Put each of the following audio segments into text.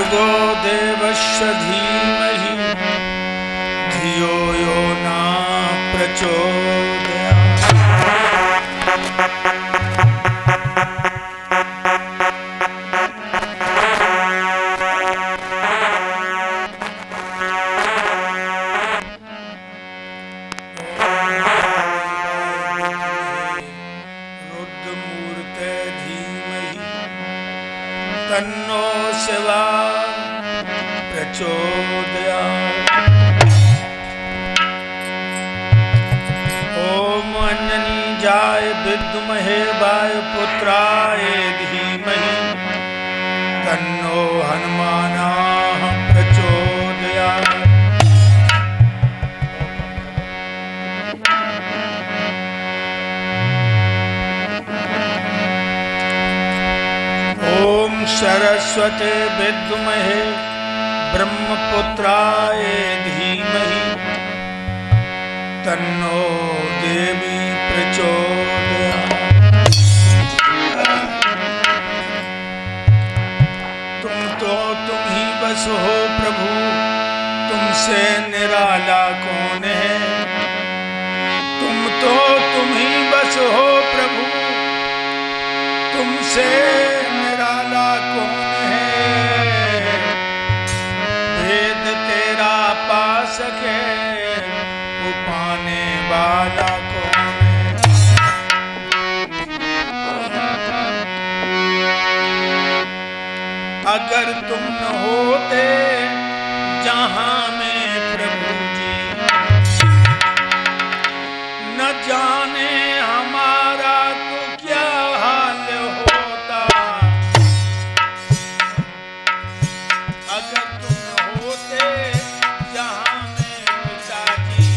भर्गो देवस्य धीमहि धियो यो न प्रचोदयात्। रुद्रमूर्ते धीमहि तन्नो शिवा प्रचोदयात्। ओम अंजनी जाय विद्महे वायुपुत्राय धीमहि तन्नो हनुमानः प्रचोदयात्। ओम सरस्वते विद्महे ब्रह्मपुत्राय धीमहि तन्नो देवी प्रचोदयात्। तुम ही बस हो प्रभु, तुमसे निराला कौन है। तुम ही बस हो प्रभु, तुमसे निराला कौन है। भेद तेरा पा सके वो पाने वाला कौन है। अगर तुम न होते जहां में प्रभु जी, न जाने हमारा तो क्या हाल होता। अगर तुम न होते जहां में पिताजी,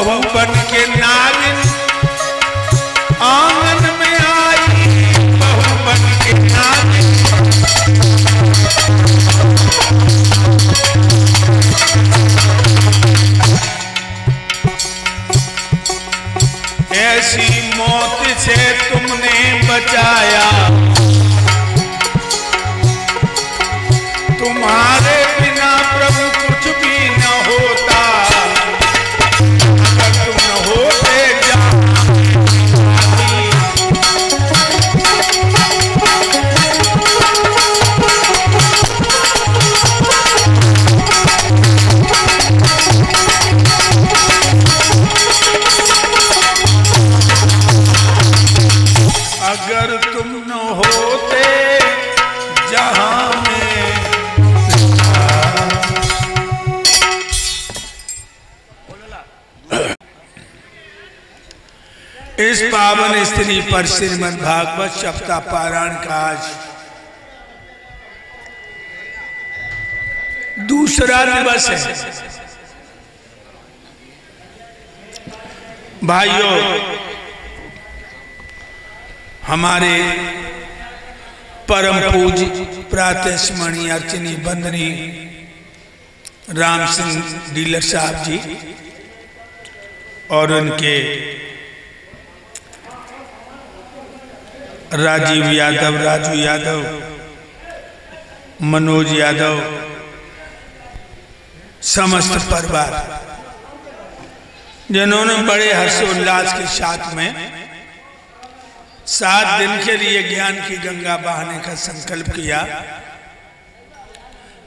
बहू बन के नागिन आंगन में आई, बहू बन के नागिन। ऐसी मौत से तुमने बचाया, तुम्हारे बिना प्रभु कुछ भी न होता, अगर तुम न होते अगर तुम न होते जहां में। इस पावन स्त्री पर श्रीमद् भागवत सप्ताह पारायण का आज दूसरा दिवस है। भाइयों, हमारे परम पूज्य प्रातः स्मरणीय अर्चनी बंदनी राम सिंह डीलर साहब जी और उनके राजीव यादव, राजू यादव, मनोज यादव, समस्त परिवार जिन्होंने बड़े हर्षोल्लास के साथ में 7 दिन के लिए ज्ञान की गंगा बहाने का संकल्प किया,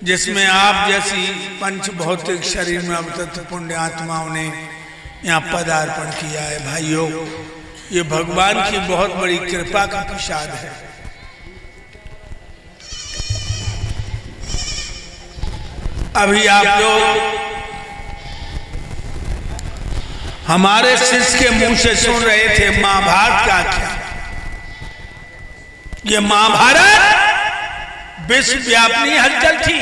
जिसमें आप जैसी पंच भौतिक शरीर में अवतरित पुण्य आत्माओं ने यहाँ पदार्पण किया है। भाइयों, ये भगवान की बहुत बड़ी कृपा का प्रसाद है। अभी आप लोग हमारे शिष्य के मुंह से सुन रहे थे महाभारत का क्या। ये महाभारत विश्वव्यापी हलचल थी।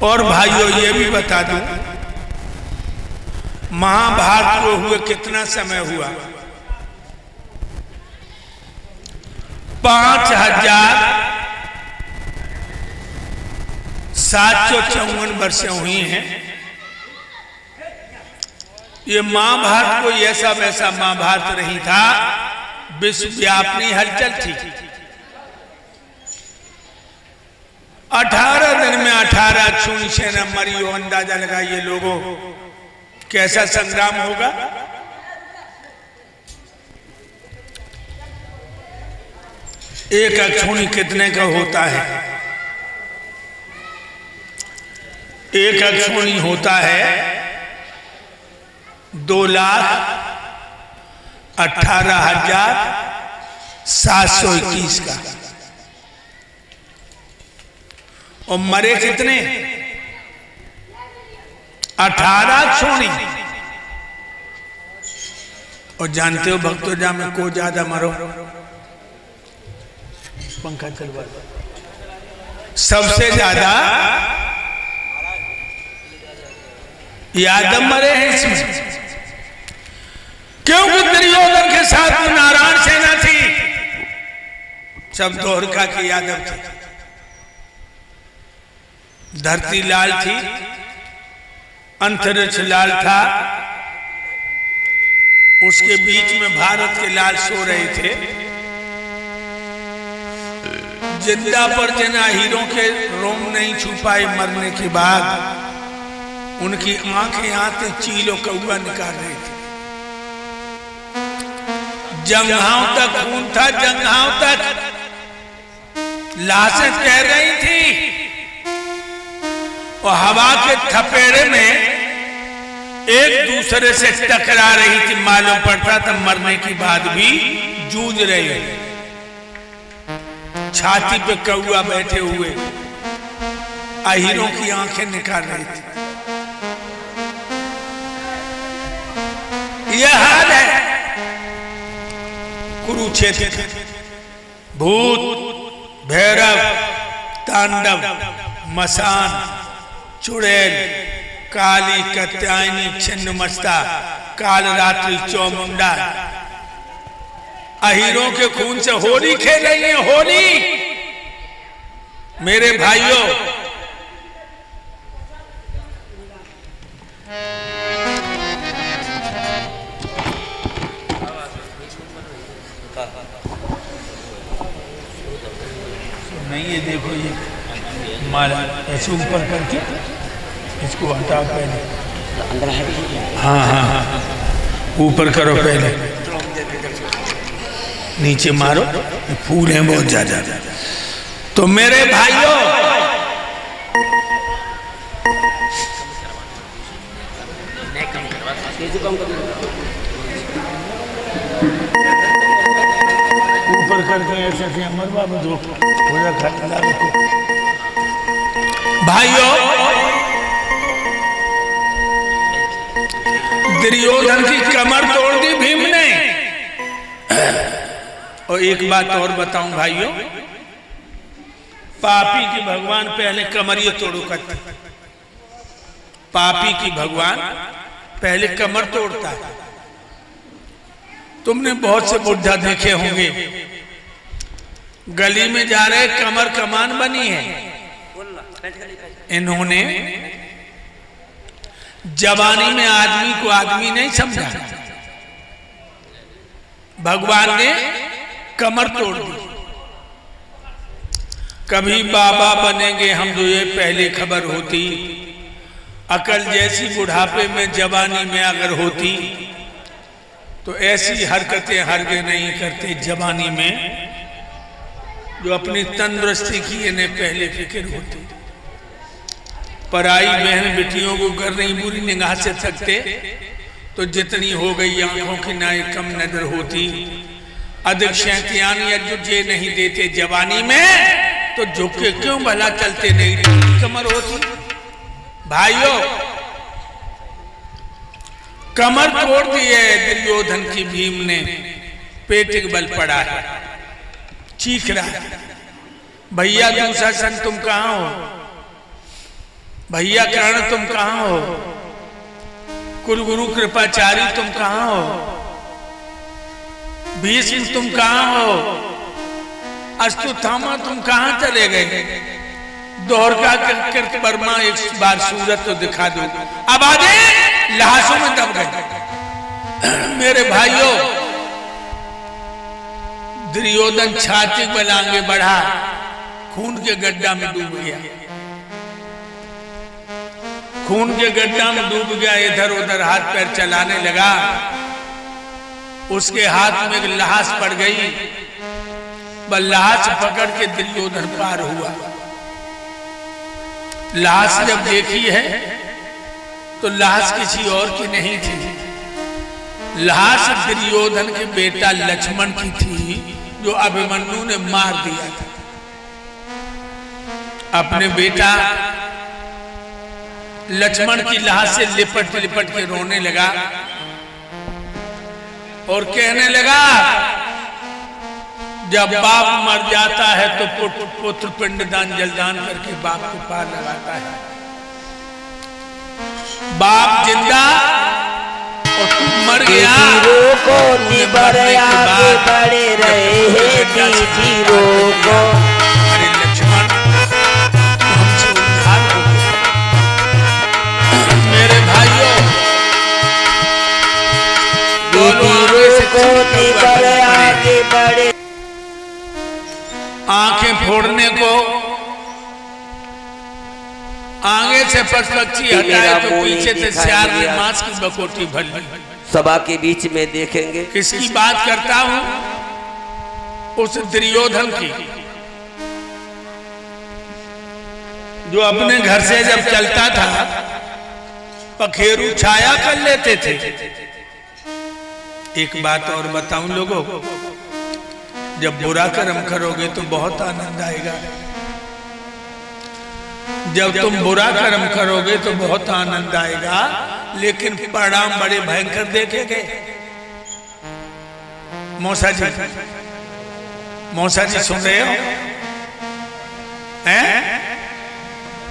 और भाइयों, ये भी बता दूं, महाभारत को हुए कितना समय हुआ? 5754 वर्षें हुई हैं। ये महाभारत कोई ऐसा वैसा महाभारत नहीं था, विश्वव्यापी हलचल थी। 18 दिन में 18 खूनी सेना मरी हो। अंदाजा लगाइए लोगों, कैसा संग्राम होगा। एक अक्षुणी कितने का होता है? एक अक्षुणी होता है 2,18,721 का। और मरे कितने? 18 अक्षुणी। और जानते हो भक्तों, जा में को ज्यादा मरो? पंखा चलवा। सबसे ज्यादा यादव मरे हैं इसमें, क्योंकि दुर्योधन के साथ नारायण सेना थी, सब द्वारका के यादव थे। धरती लाल थी, अंतरिक्ष लाल था, उसके बीच में भारत के लाल सो रहे थे। जिंदा पर जना हीरों के रोम नहीं छू पाए मरने के बाद, उनकी आंखें आते चीलों कौआ निकाल रही थी। जंघाओं तक खून था, जंघाओं तक लाशें तैर रही थी। और हवा के थपेड़े में एक दूसरे से टकरा रही थी। मालूम पड़ता था मरने के बाद भी जूझ रहे। छाती पे कौआ बैठे हुए अहीरों की आंखें निकाल रही थी। यह हाल है कुरुक्षेत्र का। भूत, भैरव, तांडव, मसान, चुड़ैल, काली कात्यायनी छिन्नमस्ता, काल रात्रि चौमुंडा अहीरों के खून से होली खेल रही है। होली मेरे भाइयों, नहीं ये देखो, ये माला ऐसे ऊपर करके इसको हटा पहले, हाँ हाँ हाँ ऊपर करो पहले, नीचे मारो, फूल हैं बहुत ज्यादा। तो मेरे भाइयों, ऊपर करके ऐसे अमर बाबा दो भाइयों, दुर्योधन की कमर तोड़ दी भीम ने। और एक बात और बताऊं भाइयों, पापी की भगवान पहले कमर ये तोड़ो करते, पापी की भगवान पहले कमर तोड़ता है। तुमने बहुत से बुढ़ा देखे होंगे, गली में जा रहे कमर कमान बनी है। इन्होंने जवानी में आदमी को आदमी नहीं समझा, भगवान ने कमर तोड़ दी। कभी बाबा बनेंगे हम तो ये पहले खबर होती, अकल जैसी बुढ़ापे में जवानी में अगर होती तो ऐसी हरकतें हरगे नहीं करते जवानी में, जो अपनी तंदुरुस्ती की इन्हें पहले फिक्र होती। पराई बहन बेटियों को कर रही बुरी निगाह से थकते तो जितनी हो गई आंखों की नाई कम नजर होती। अधिक शैतान या जुझे नहीं देते जवानी में, तो झुके क्यों भला चलते नहीं कमर होती। भाइयों, कमर तोड़ दी है दुर्योधन की भीम ने, पेट के बल पड़ा है, चीख रहा है, भैया दुशासन तुम कहां हो, भैया कर्ण तुम कहां हो, कुलगुरु कृपाचारी तुम कहां हो, भीष्म तुम कहां हो, अश्वत्थामा तुम कहां चले गए, द्वारका कृत वर्मा एक बार सूरत तो दिखा दो। अब आगे लहासों में दब गए। मेरे भाइयों, दुर्योधन छाती बल आगे बढ़ा, खून के गड्ढा में डूब गया, खून के गड्ढा में डूब गया, इधर उधर हाथ पैर चलाने लगा। उसके हाथ में एक लहास पड़ गई, वह लहास पकड़ के दुर्योधन पार हुआ। लाश जब देखी है तो लाश किसी और की नहीं थी, लाश दुर्योधन के बेटा लक्ष्मण की थी, जो अभिमन्यु ने मार दिया था। अपने बेटा लक्ष्मण की लाश से लिपट लिपट के रोने लगा और कहने लगा, जब बाप मर जाता है तो पुत्र पिंडदान जलदान करके बाप को पार लगाता है। बाप जिंदा और तू मर गया, को निबर आगे बढ़े रहे जीरो को। अरे लक्ष्मण, तू हमसे उद्धार हो गया। मेरे भाइयों, को निबर आगे बढ़े, आंखें फोड़ने को आगे से पक्षी हटाए तो पीछे से सियार ने मांस की बकोटी भर ली। सभा के बीच में देखेंगे किसकी बात करता हूं? उस दुर्योधन की, जो अपने घर से जब चलता था पखेरु छाया कर लेते थे। एक बात और बताऊं लोगों, जब बुरा कर्म करोगे तो बहुत आनंद आएगा। जब तुम बुरा कर्म करोगे तो बहुत आनंद आएगा, लेकिन परिणाम बड़े भयंकर देखेंगे। मौसा जी सुन रहे हो? हैं?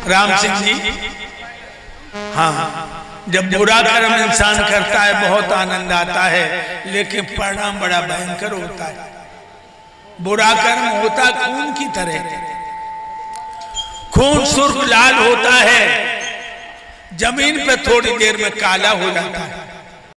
राम सिंह जी, हाँ, जब बुरा कर्म इंसान करता है बहुत आनंद आता है, लेकिन परिणाम बड़ा भयंकर होता है। बुरा कर्म होता खून की तरह, खून सुर्ख लाल होता है, जमीन पे थोड़ी देर में काला हो जाता है।